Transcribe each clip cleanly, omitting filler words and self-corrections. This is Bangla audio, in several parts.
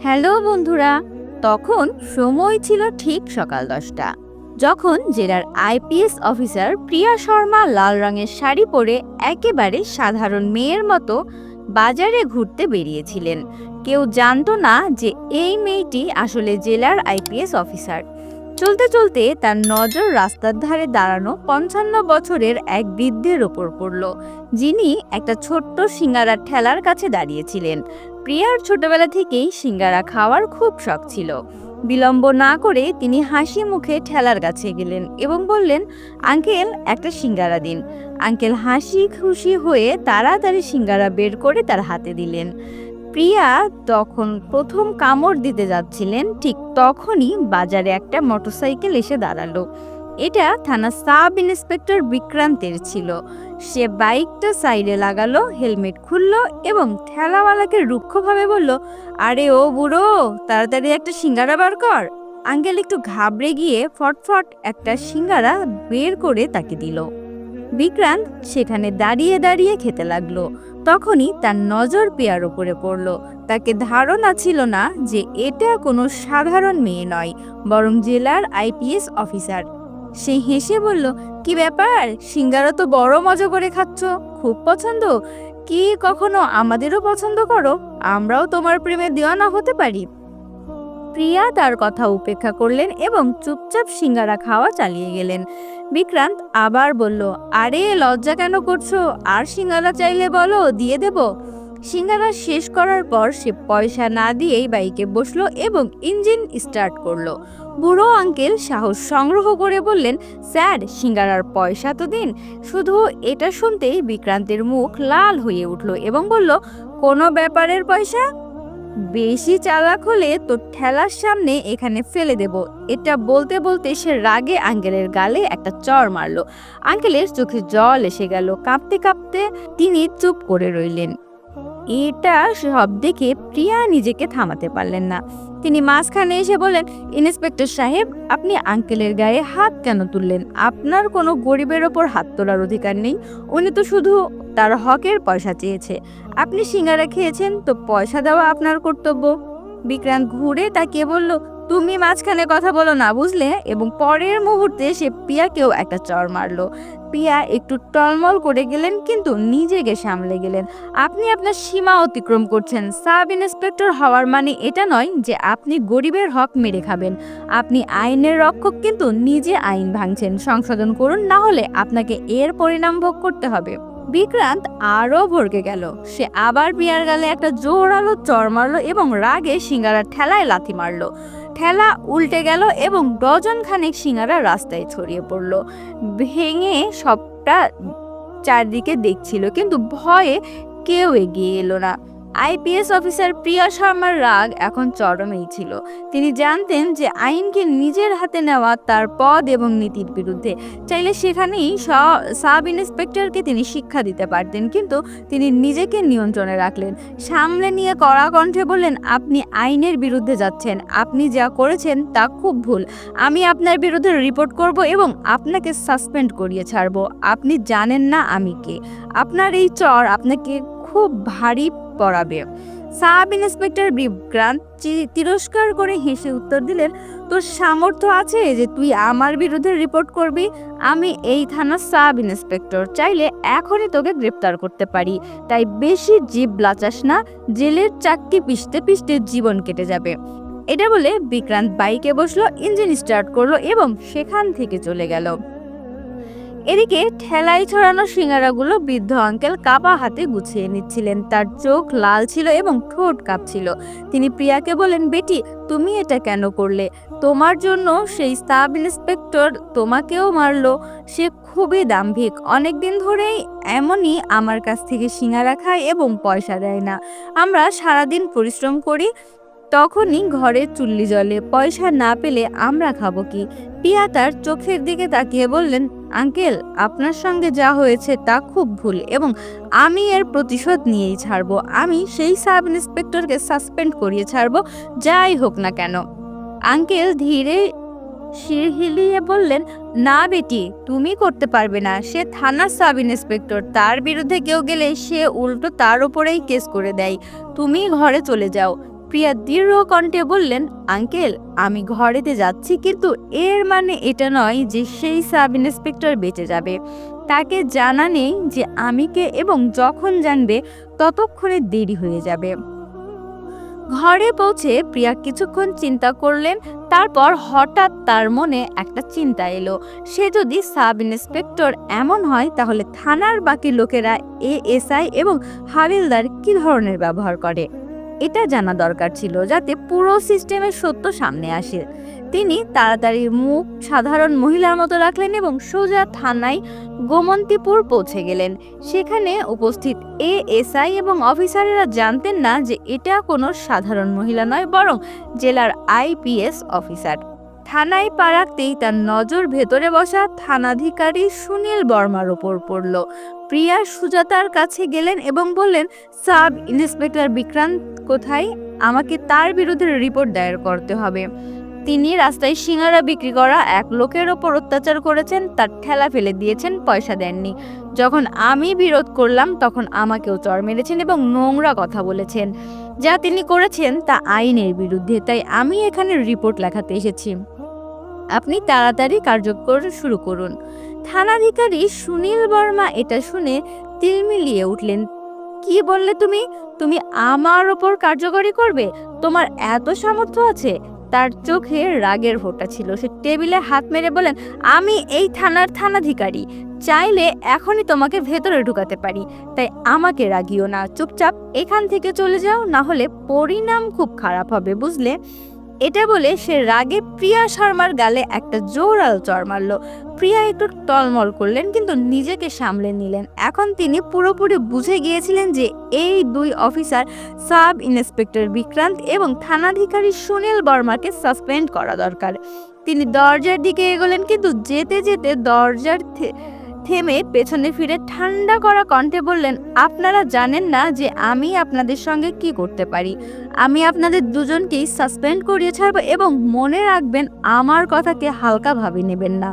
হ্যালো বন্ধুরা। তখন সময় ছিল ঠিক সকাল 10টা, যখন জেলার আইপিএস অফিসার প্রিয়া শর্মা লাল রঙের শাড়ি পরে একেবারে সাধারণ মেয়ের মতো বাজারে ঘুরতে বেরিয়েছিলেন। কেউ জানতো না যে এই মেয়েটি আসলে জেলার আইপিএস অফিসার। চলতে চলতে তার নজর রাস্তার ধারে দাঁড়ানো 55 বছরের এক বৃদ্ধের ওপর পড়ল, যিনি একটা ছোট্ট সিঙ্গারার ঠেলার কাছে দাঁড়িয়েছিলেন। প্রিয়ার ছোটবেলা থেকেই সিঙ্গারা খাওয়ার খুব শখ ছিল। বিলম্ব না করে তিনি হাসি মুখে ঠেলার কাছে গেলেন এবং বললেন, আঙ্কেল, একটা সিঙ্গারা দিন। আঙ্কেল হাসি খুশি হয়ে তাড়াতাড়ি সিঙ্গারা বের করে তার হাতে দিলেন। প্রিয়া তখন প্রথম কামড় দিতে যাচ্ছিলেন, ঠিক তখনই বাজারে একটা মোটরসাইকেল এসে দাঁড়ালো। এটা থানা সাব ইন্সপেক্টর বিক্রান্তের ছিল। সে বাইকটা সাইডে লাগালো, হেলমেট খুললো এবং ঠেলাওয়ালাকে রুক্ষভাবে বলল, আরে ও বুড়ো, তাড়াতাড়ি একটা সিঙ্গারা বার কর। আঙ্কেল একটু ঘাবড়ে গিয়ে ফটফট একটা সিঙ্গারা বের করে তাকে দিল। বিক্রান্ত সেখানে দাঁড়িয়ে দাঁড়িয়ে খেতে লাগলো। তখনই তার নজর প্রিয়ার উপরে পড়ল। তাকে ধারণা ছিল না যে এটা কোনো সাধারণ মেয়ে নয়, বরং জেলার আইপিএস অফিসার। সে হেসে বলল, কি ব্যাপার, সিঙ্গারা তো বড় মজা করে খাচ্ছ, খুব পছন্দ কি? কখনো আমাদেরও পছন্দ করো, আমরাও তোমার প্রেমে দেওয়ানা হতে পারি। প্রিয়া তার কথা উপেক্ষা করলেন এবং চুপচাপ সিঙ্গারা খাওয়া চালিয়ে গেলেন। বিক্রান্ত আবার বলল, আরে লজ্জা কেন করছো? আর সিঙ্গারা চাইলে বলো, দিয়ে দেব। সিঙ্গারা শেষ করার পর সে পয়সা না দিয়েই বাইকে বসলো এবং ইঞ্জিন স্টার্ট করলো। বুড়ো আঙ্কেল সাহস সংগ্রহ করে বললেন, স্যার, সিঙ্গারার পয়সা তো দিন। শুধু এটা শুনতেই বিক্রান্তের মুখ লাল হয়ে উঠল এবং বলল, কোনো ব্যাপারের পয়সা? বেশি চালাক হলে তো ঠেলার সামনে এখানে ফেলে দেব। এটা বলতে বলতে সে রাগে আঙ্কেলের গালে একটা চড় মারলো। আঙ্কেলের চোখে জল এসে গেল। কাঁপতে কাঁপতে তিনি চুপ করে রইলেন। এটা সব দেখে প্রিয়া নিজেকে থামাতে পারলেন না। তিনি মাঝখানে এসে বলেন, ইন্সপেক্টর সাহেব, আপনি আঙ্কেলের গায়ে হাত কেন তুললেন? আপনার কোনো গরিবের ওপর হাত তোলার অধিকার নেই। উনি তো শুধু তার হকের পয়সা চেয়েছে। আপনি সিঙ্গারা খেয়েছেন, তো পয়সা দেওয়া আপনার কর্তব্য। বিক্রান্ত ঘুরে তাকিয়ে বলল, তুমি মাঝখানে কথা বলো না, বুঝলে? এবং পরের মুহূর্তে সে প্রিয়াকেও একটা চড় মারলো। প্রিয়া একটু টলমল করে গেলেন, কিন্তু নিজেকে সামলে গেলেন। আপনি আপনার সীমা অতিক্রম করছেন। সাব ইন্সপেক্টর হওয়ার মানে এটা নয় যে আপনি গরিবের হক মেরে খাবেন। আপনি আইনের রক্ষক, কিন্তু নিজে আইন ভাঙছেন। সংশোধন করুন, না হলে আপনাকে এর পরিণাম ভোগ করতে হবে। বিক্রান্ত আরও ভড়কে গেল। সে আবার প্রিয়ার গালে একটা জোরালো চড় মারলো এবং রাগে সিঙ্গারার ঠেলায় লাথি মারলো। ঠেলা উল্টে গেল এবং ডজন খানেক সিঙ্গারা রাস্তায় ছড়িয়ে পড়ল। ভেঙে সবটা চারদিকে দেখছিল, কিন্তু ভয়ে কেউ এগিয়ে এলো না। আইপিএস অফিসার প্রিয়া শর্মার রাগ এখন চরমেই ছিল। তিনি জানতেন যে আইনকে নিজের হাতে নেওয়া তার পদ এবং নীতির বিরুদ্ধে। চাইলে সেখানেই সাব ইন্সপেক্টরকে তিনি শিক্ষা দিতে পারতেন, কিন্তু তিনি নিজেকে নিয়ন্ত্রণে রাখলেন। সামলে নিয়ে কড়া কণ্ঠে বললেন, আপনি আইনের বিরুদ্ধে যাচ্ছেন। আপনি যা করেছেন তা খুব ভুল। আমি আপনার বিরুদ্ধে রিপোর্ট করব এবং আপনাকে সাসপেন্ড করিয়ে ছাড়ব। আপনি জানেন না আমি কে। আপনার এই চড় আপনাকে খুব ভারী পড়াবে। সাব ইন্সপেক্টর বিক্রান্ত তিরস্কার করে হেসে উত্তর দিলেন, তোর সামর্থ্য আছে যে তুই আমার বিরুদ্ধে রিপোর্ট করবি? আমি এই থানার সাব ইন্সপেক্টর, চাইলে এখনই তোকে গ্রেপ্তার করতে পারি। তাই বেশি জিভ লাচাস না, জেলের চাকতি পিষতে পিষতে জীবন কেটে যাবে। এটা বলে বিক্রান্ত বাইকে বসলো, ইঞ্জিন স্টার্ট করলো এবং সেখান থেকে চলে গেল। এদিকে ঠেলাই ছড়ানো সিঙ্গারাগুলো বৃদ্ধ আঙ্কেল কাপা হাতে গুছিয়ে নিচ্ছিলেন। তার চোখ লাল ছিল এবং ঠোঁট কাঁপছিল। তিনি প্রিয়াকে বলেন, বেটি, তুমি এটা কেন করলে? তোমার জন্য সেই সাব ইন্সপেক্টর তোমাকেও মারলো। সে খুবই দাম্ভিক। অনেকদিন ধরেই এমনই আমার কাছ থেকে সিঙ্গারা খায় এবং পয়সা দেয় না। আমরা সারাদিন পরিশ্রম করি, তখনই ঘরে চুল্লি জ্বলে। পয়সা না পেলে আমরা খাবো কি? প্রিয়া তার চোখের দিকে তাকিয়ে বললেন, আঙ্কেল, আপনার সঙ্গে যা হয়েছে তা খুব ভুল এবং আমি এর প্রতিশোধ নিয়েই ছাড়বো। আমি সেই সাব ইন্সপেক্টরকে সাসপেন্ড করিয়ে ছাড়বো, যাই হোক না কেন। আঙ্কেল ধীরে শির হিলিয়ে বললেন, না বেটি, তুমি করতে পারবে না। সে থানার সাব ইন্সপেক্টর। তার বিরুদ্ধে কেউ গেলে সে উল্টো তার উপরেই কেস করে দেয়। তুমি ঘরে চলে যাও। প্রিয়া দৃঢ় কণ্ঠে বললেন, আঙ্কেল আমি ঘরেতে যাচ্ছি, কিন্তু এর মানে এটা নয় যে সেই সাব ইন্সপেক্টর বেঁচে যাবে। তাকে জানা নেই যে আমি কে, এবং যখন জানবে ততক্ষণে দেরি হয়ে যাবে। ঘরে পৌঁছে প্রিয়া কিছুক্ষণ চিন্তা করলেন। তারপর হঠাৎ তার মনে একটা চিন্তা এলো, সে যদি সাব ইন্সপেক্টর এমন হয় তাহলে থানার বাকি লোকেরা এএসআই এবং হাবিলদার কি ধরনের ব্যবহার করে, এটা জানা দরকার ছিল যাতে পুরো সিস্টেমের সত্য সামনে আসে। তিনি তাড়াতাড়ি মুখ সাধারণ মহিলার মতো রাখলেন এবং সোজা থানায় গোমন্তীপুর পৌঁছে গেলেন। সেখানে উপস্থিত এএসআই এবং অফিসারেরা জানতেন না যে এটা কোনো সাধারণ মহিলা নয়, বরং জেলার আইপিএস অফিসার। থানায় পা রাখতেই তার নজর ভেতরে বসা থানাধিকারী সুনীল বর্মার ওপর পড়ল। প্রিয়া সুজাতার কাছে গেলেন এবং বললেন, সাব ইন্সপেক্টর বিক্রান্ত কোথায়? আমাকে তার বিরুদ্ধে রিপোর্ট দায়ের করতে হবে। তিনি রাস্তায় সিঙ্গারা বিক্রি করা এক লোকের ওপর অত্যাচার করেছেন, তার ঠেলা ফেলে দিয়েছেন, পয়সা দেননি। যখন আমি বিরোধ করলাম তখন আমাকেও চড় মেরেছেন এবং নোংরা কথা বলেছেন। যা তিনি করেছেন তা আইনের বিরুদ্ধে, তাই আমি এখানে রিপোর্ট লেখাতে এসেছি। আপনি তাড়াতাড়ি কার্যকর শুরু করুন। থানাধিকারী সুনীল বর্মা এটা শুনে তিলমিলিয়ে উঠলেন। কি বললে তুমি? তুমি আমার ওপর কার্যকরী করবে? তোমার এত সামর্থ্য আছে? তার চোখে রাগের ফোঁটা ছিল। সে টেবিলে হাত মেরে বলেন, আমি এই থানার থানাধিকারী, চাইলে এখনই তোমাকে ভেতরে ঢুকাতে পারি, তাই আমাকে রাগিও না। চুপচাপ এখান থেকে চলে যাও, না হলে পরিণাম খুব খারাপ হবে, বুঝলে? এটা বলে সে রাগে প্রিয়া শর্মার গালে একটা জোরাল চড় মারল। প্রিয়া একটু টলমল করলেন, কিন্তু নিজেকে সামলে নিলেন। এখন তিনি পুরোপুরি বুঝে গিয়েছিলেন যে এই দুই অফিসার, সাব ইন্সপেক্টর বিক্রান্ত এবং থানাধিকারী সুনীল বর্মাকে সাসপেন্ড করা দরকার। তিনি দরজার দিকে এগোলেন, কিন্তু যেতে যেতে দরজার থেমে পেছনে ফিরে ঠান্ডা করা কণ্ঠে বললেন, আপনারা জানেন না যে আমি আপনাদের সঙ্গে কি করতে পারি। আমি আপনাদের দুজনকেই সাসপেন্ড করিয়ে ছাড়বো, এবং মনে রাখবেন আমার কথাকে হালকাভাবে নেবেন না।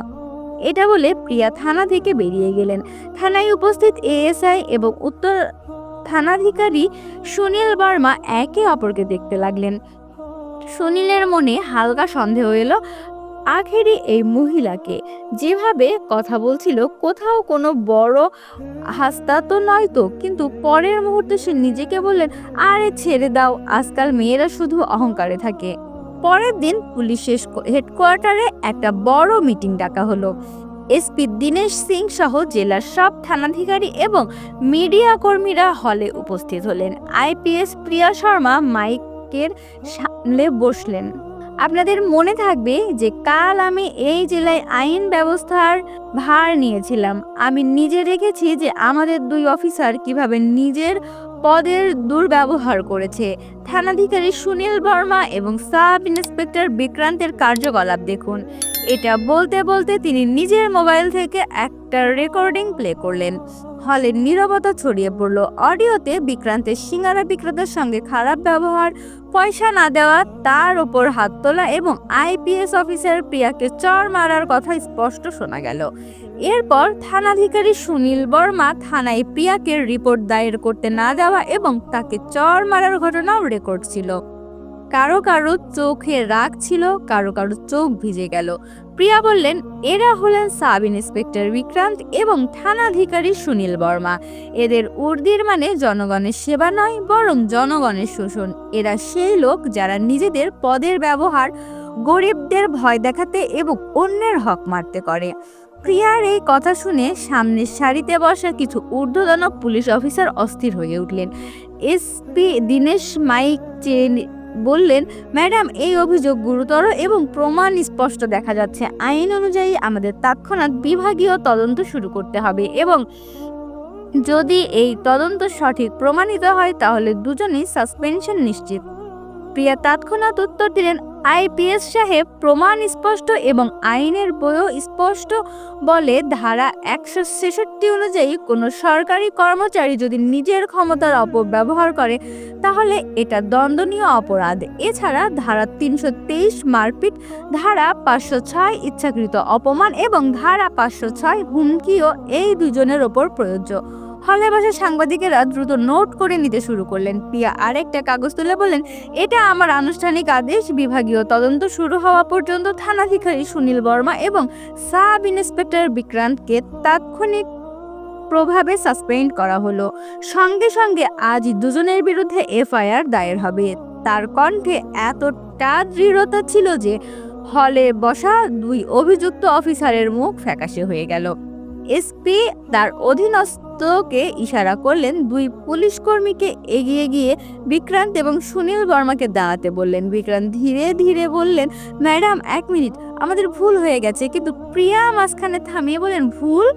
এটা বলে প্রিয়া থানা থেকে বেরিয়ে গেলেন। থানায় উপস্থিত এএসআই এবং উত্তর থানাধিকারী সুনীল বর্মা একে অপরকে দেখতে লাগলেন। সুনীলের মনে হালকা সন্দেহ এলো, আখেরি এই মহিলাকে যেভাবে কথা বলছিল কোথাও কোনো বড় হাস্তা তো নয় তো। কিন্তু পরের মুহূর্তে সে নিজেকে বললেন, আরে ছেড়ে দাও, আজকাল মেয়েরা শুধু অহংকারে থাকে। পরের দিন পুলিশের হেডকোয়ার্টারে একটা বড় মিটিং ডাকা হলো। এসপি দীনেশ সিং সহ জেলার সব থানাধিকারী এবং মিডিয়া কর্মীরা হলে উপস্থিত হলেন। আইপিএস প্রিয়া শর্মা মাইকের সামনে বসলেন। আপনাদের মনে থাকবে যে কাল আমি এই জেলায় আইন ব্যবস্থার ভার নিয়েছিলাম। আমি নিজে দেখেছি যে আমাদের দুই অফিসার কিভাবে নিজের পদের দুর্ব্যবহার করেছে। থানাধিকারী সুনীল বর্মা এবং সাব ইন্সপেক্টর বিক্রান্তের কার্যকলাপ দেখুন। এটা বলতে বলতে তিনি নিজের মোবাইল থেকে একটা রেকর্ডিং প্লে করলেন। হলে নীরবতা ছড়িয়ে পড়ল। অডিওতে বিক্রান্তের সিঙ্গারা বিক্রেতার সঙ্গে খারাপ ব্যবহার, পয়সা না দেওয়া, তার ওপর হাত তোলা এবং আইপিএস অফিসার প্রিয়াকে চড় মারার কথা স্পষ্ট শোনা গেল। এরপর থানাধিকারী সুনীল বর্মা থানায় প্রিয়াকে রিপোর্ট দায়ের করতে না দেওয়া এবং তাকে চড় মারার ঘটনাও রেকর্ড ছিল। কারো কারো চোখে রাগ ছিল, কারো কারো চোখ ভিজে গেল। প্রিয়া বললেন, এরা হলেন সাব ইন্সপেক্টর বিক্রান্ত এবং থানাধিকারী সুনীল বর্মা। এদের উর্দির মানে জনগণের সেবা নয়, বরং জনগণের শোষণ। এরা সেই লোক যারা নিজেদের পদের ব্যবহার গরিবদের ভয় দেখাতে এবং অন্যের হক মারতে করে। প্রিয়ার এই কথা শুনে সামনের সারিতে বসা কিছু ঊর্ধ্বতন পুলিশ অফিসার অস্থির হয়ে উঠলেন। এসপি দীনেশ মাইক চেয়ে বললেন, ম্যাডাম এই অভিযোগ গুরুতর এবং প্রমাণ স্পষ্ট দেখা যাচ্ছে। আইন অনুযায়ী আমাদের তৎক্ষণাৎ বিভাগীয় তদন্ত শুরু করতে হবে, এবং যদি এই তদন্ত সঠিক প্রমাণিত হয় তাহলে দুজনেই সাসপেনশন নিশ্চিত। প্রিয়া তৎক্ষণাৎ উত্তর দিলেন, আইপিএস সাহেব, প্রমাণ স্পষ্ট এবং আইনের বইও স্পষ্ট বলে ধারা 166 অনুযায়ী কোনো সরকারি কর্মচারী যদি নিজের ক্ষমতার অপব্যবহার করে তাহলে এটা দণ্ডনীয় অপরাধ। এছাড়া ধারা 323 মারপিট, ধারা 506 ইচ্ছাকৃত অপমান এবং ধারা 506 হুমকিও এই দুজনের ওপর প্রযোজ্য। হলে বসে সাংবাদিকেরা দ্রুত নোট করে নিতে শুরু করলেন। প্রিয়া আরেকটা কাগজ তুলে বললেন, এটা আমার আনুষ্ঠানিক আদেশ। বিভাগীয় তদন্ত শুরু হওয়া পর্যন্ত থানাধিকারী সুনীল বর্মা এবং সাব ইন্সপেক্টর বিক্রান্তকে তাৎক্ষণিক প্রভাবে সাসপেন্ড করা হলো। সঙ্গে সঙ্গে আজ দুজনের বিরুদ্ধে এফআইআর দায়ের হবে। তার কণ্ঠে এতটা দৃঢ়তা ছিল যে হলে বসা দুই অভিযুক্ত অফিসারের মুখ ফ্যাকাশে হয়ে গেল। এসপি তার অধীনস্থকে ইশারা করলেন, দুই পুলিশ কর্মীকে এগিয়ে গিয়ে বিক্রান্ত এবং সুনীল বর্মাকে দাঁড়াতে বললেন। বিক্রান্ত ধীরে ধীরে বললেন, ম্যাডাম 1 মিনিট, আমাদের ভুল হয়ে গেছে। কিন্তু প্রিয়া মাঝখানে থামিয়ে বলেন, ভুল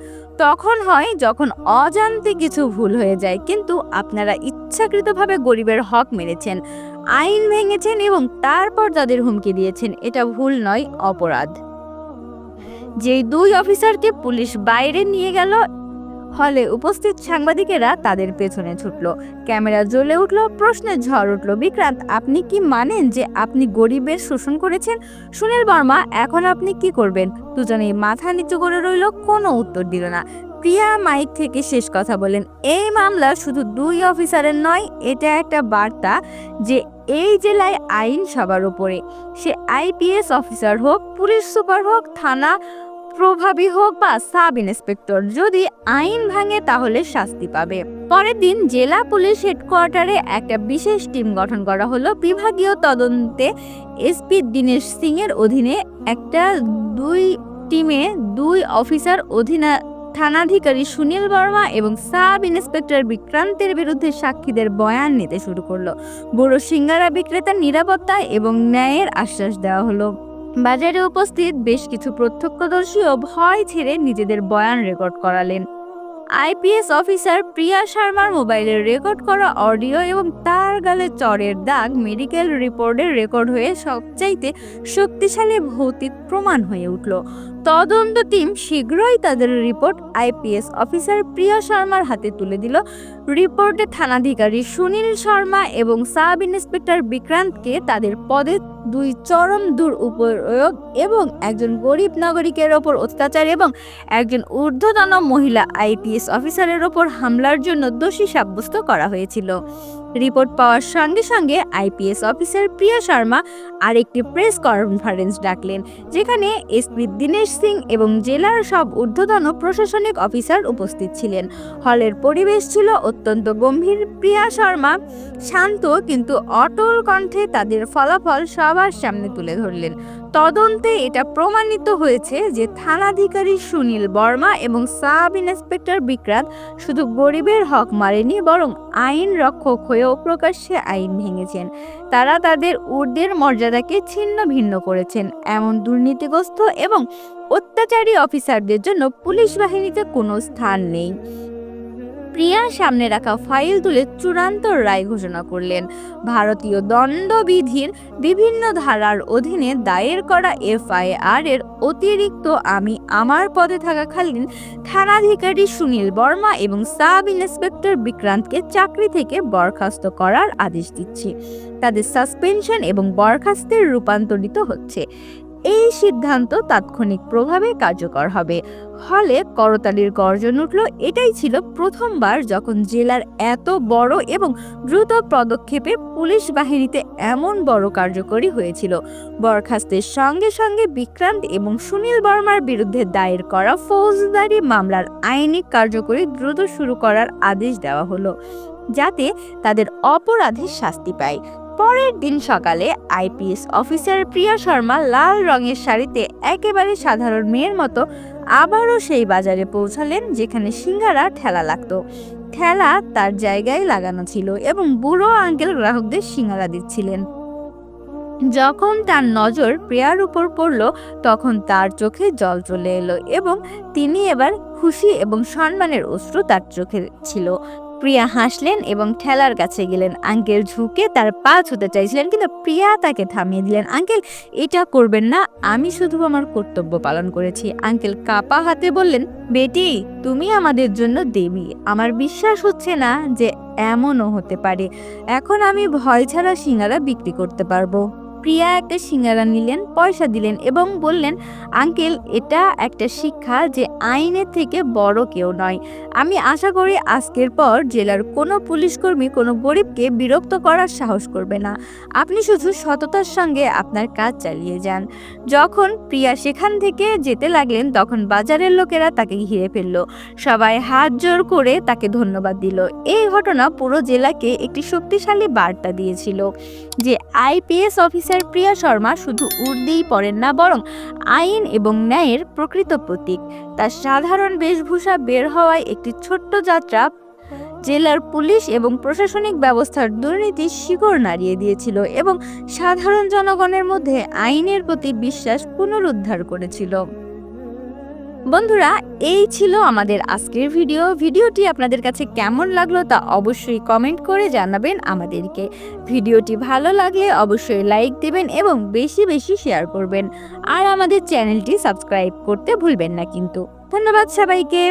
তখন হয় যখন অজান্তে কিছু ভুল হয়ে যায়, কিন্তু আপনারা ইচ্ছাকৃতভাবে গরিবের হক মেরেছেন, আইন ভেঙেছেন এবং তারপর তাদের হুমকি দিয়েছেন। এটা ভুল নয়, অপরাধ। যেই দুই অফিসারকে পুলিশ বাইরে নিয়ে গেল, হলে উপস্থিত সাংবাদিকেরা তাদের পেছনে ছুটলো। ক্যামেরা জ্বলে উঠলো, প্রশ্নের ঝড় উঠলো। বিক্রান্ত, আপনি কি মানেন যে আপনি গরিবের শোষণ করেছেন? সুনীল বর্মা, এখন আপনি কি করবেন? দুজনেই মাথা নিচু করে রইল, কোনো উত্তর দিল না। প্রিয়া মাইক থেকে শেষ কথা বলেন, এই মামলা শুধু দুই অফিসারের নয়, এটা একটা বার্তা যে এই জেলায় আইন সবার উপরে। সে আইপিএস অফিসার হোক, পুলিশ সুপার হোক, থানা প্রভাবী হোক বা সাব ইন্সপেক্টর, যদি আইন ভাঙে তাহলে শাস্তি পাবে। পরের দিন জেলা পুলিশ হেডকোয়ার্টারে একটা বিশেষ টিম গঠন করা হলো। বিভাগীয় তদন্তে এসপি দীনেশ সিং এর অধীনে একটা টিমে দুই অফিসার থানাধিকারী সুনীল বর্মা এবং সাব ইন্সপেক্টর বিক্রান্তের বিরুদ্ধে সাক্ষীদের বয়ান নিতে শুরু করলো। বুড়ো সিঙ্গারা বিক্রেতার নিরাপত্তা এবং ন্যায়ের আশ্বাস দেওয়া হলো। বাজারে উপস্থিত বেশ কিছু প্রত্যক্ষদর্শীও ভয় ছেড়ে নিজেদের বয়ান রেকর্ড করালেন। আইপিএস অফিসার প্রিয়া শর্মার মোবাইলে রেকর্ড করা অডিও এবং তার গালে চড়ের দাগ মেডিকেল রিপোর্টের রেকর্ড হয়ে সবচাইতে শক্তিশালী ভৌতিক প্রমাণ হয়ে উঠল। তদন্ত টিম শীঘ্রই তাদের রিপোর্ট আইপিএস অফিসার প্রিয়া শর্মার হাতে তুলে দিল। রিপোর্টে থানাধিকারী সুনীল শর্মা এবং সাব ইন্সপেক্টর বিক্রান্তকে তাদের পদে দুই চরম দুরুপয়োগ এবং একজন গরিব নাগরিকের ওপর অত্যাচার এবং একজন ঊর্ধ্বতন মহিলা আইপিএস অফিসারের ওপর হামলার জন্য দোষী সাব্যস্ত করা হয়েছিল। রিপোর্ট পাওয়ার সঙ্গে সঙ্গে আইপিএস অফিসার প্রিয়া শর্মা আরেকটি প্রেস কনফারেন্স ডাকলেন, যেখানে এসপি দীনেশ সিং এবং জেলার সব ঊর্ধ্বতন প্রশাসনিক অফিসার উপস্থিত ছিলেন। হলের পরিবেশ ছিল অত্যন্ত গম্ভীর। প্রিয়া শর্মা শান্ত কিন্তু অটল কণ্ঠে তাদের ফলাফল সবার সামনে তুলে ধরলেন। তদন্তে এটা প্রমাণিত হয়েছে যে থানাধিকারী সুনীল বর্মা এবং সাব ইন্সপেক্টর বিক্রান্ত শুধু গরিবের হক মারেনি, বরং আইন রক্ষক হয়েও প্রকাশ্যে আইন ভেঙেছেন। তারা তাদের ঊর্ধ্বের মর্যাদাকে ছিন্ন ভিন্ন করেছেন। এমন দুর্নীতিগ্রস্ত এবং অত্যাচারী অফিসারদের জন্য পুলিশ বাহিনীতে কোনো স্থান নেই। প্রিয়ার সামনে রাখা ফাইল তুলে চূড়ান্ত রায় ঘোষণা করলেন। ভারতীয় দণ্ডবিধির বিভিন্ন ধারার অধীনে দায়ের করা এফআইআর এর অতিরিক্ত আমি আমার পদে থাকাকালীন থানাধিকারী সুনীল বর্মা এবং সাব ইন্সপেক্টর বিক্রান্তকে চাকরি থেকে বরখাস্ত করার আদেশ দিচ্ছি। তাদের সাসপেনশন এবং বরখাস্তের রূপান্তরিত হচ্ছে। এই সিদ্ধান্ত তাৎক্ষণিক প্রভাবে কার্যকর হবে। হলে করতালির গর্জন উঠল। এটাই ছিল প্রথমবার যখন জেলার এত বড় এবং দ্রুত পদক্ষেপে পুলিশ বাহিনীতে এমন বড় কার্যকরী হয়েছিল। বরখাস্তের সঙ্গে সঙ্গে বিক্রান্ত এবং সুনীল বর্মার বিরুদ্ধে দায়ের করা ফৌজদারি মামলার আইনি কার্যকরী দ্রুত শুরু করার আদেশ দেওয়া হলো, যাতে তাদের অপরাধের শাস্তি পায়। পরের দিন সকালে আইপিএস অফিসার প্রিয়া শর্মা লাল রঙের শাড়িতে একেবারে সাধারণ মেয়ের মতো আবারও সেই বাজারে পৌঁছালেন যেখানে সিঙ্গারা ঠেলা লাগতো। ঠেলা তার জায়গায় লাগানো ছিল এবং বুড়ো আঙ্কেল গ্রাহকদের সিঙ্গারা দিচ্ছিলেন। যখন তার নজর প্রিয়ার উপর পড়ল, তখন তার চোখে জল চলে এলো এবং তিনি এবার খুশি এবং সম্মানের অশ্রু তার চোখে ছিল। প্রিয়া হাসলেন এবং ঠেলার কাছে গেলেন। আঙ্কেল ঝুঁকে তার পা ছুঁতে চাইছিলেন, কিন্তু প্রিয়া তাকে থামিয়ে দিলেন। আঙ্কেল, এটা করবেন না, আমি শুধু আমার কর্তব্য পালন করেছি। আঙ্কেল কাপা হাতে বললেন, বেটি, তুমি আমাদের জন্য দেবী। আমার বিশ্বাস হচ্ছে না যে এমনও হতে পারে। এখন আমি ভয় ছাড়া সিঙ্গারা বিক্রি করতে পারবো। প্রিয়া একটা সিঙ্গারা নিলেন, পয়সা দিলেন এবং বললেন, আঙ্কেল, এটা একটা শিক্ষা যে আইনের থেকে বড় কেউ নয়। আমি আশা করি আজকের পর জেলার কোনো পুলিশকর্মী কোনো গরিবকে বিরক্ত করার সাহস করবে না। আপনি শুধু সততার সঙ্গে আপনার কাজ চালিয়ে যান। যখন প্রিয়া সেখান থেকে যেতে লাগলেন তখন বাজারের লোকেরা তাকে ঘিরে ফেলল। সবাই হাত জোড় করে তাকে ধন্যবাদ দিল। এই ঘটনা পুরো জেলাকে একটি শক্তিশালী বার্তা দিয়েছিল যে আইপিএস অফিসার প্রিয়া শর্মা শুধু উর্দিই পরেন না, বরং আইন এবং ন্যায়ের প্রকৃত প্রতীক। তার সাধারণ বেশভূষা বের হওয়ায় একটি ছোট্ট যাত্রা জেলার পুলিশ এবং প্রশাসনিক ব্যবস্থার দুর্নীতির শিকড় নাড়িয়ে দিয়েছিল এবং সাধারণ জনগণের মধ্যে আইনের প্রতি বিশ্বাস পুনরুদ্ধার করেছিল। বন্ধুরা, এই ছিল আমাদের আজকের ভিডিওটি আপনাদের কাছে কেমন লাগলো তা অবশ্যই কমেন্ট করে জানাবেন আমাদেরকে। ভিডিওটি ভালো লাগলে অবশ্যই লাইক দেবেন এবং বেশি বেশি শেয়ার করবেন। আর আমাদের চ্যানেলটি সাবস্ক্রাইব করতে ভুলবেন না কিন্তু। ধন্যবাদ সবাইকে।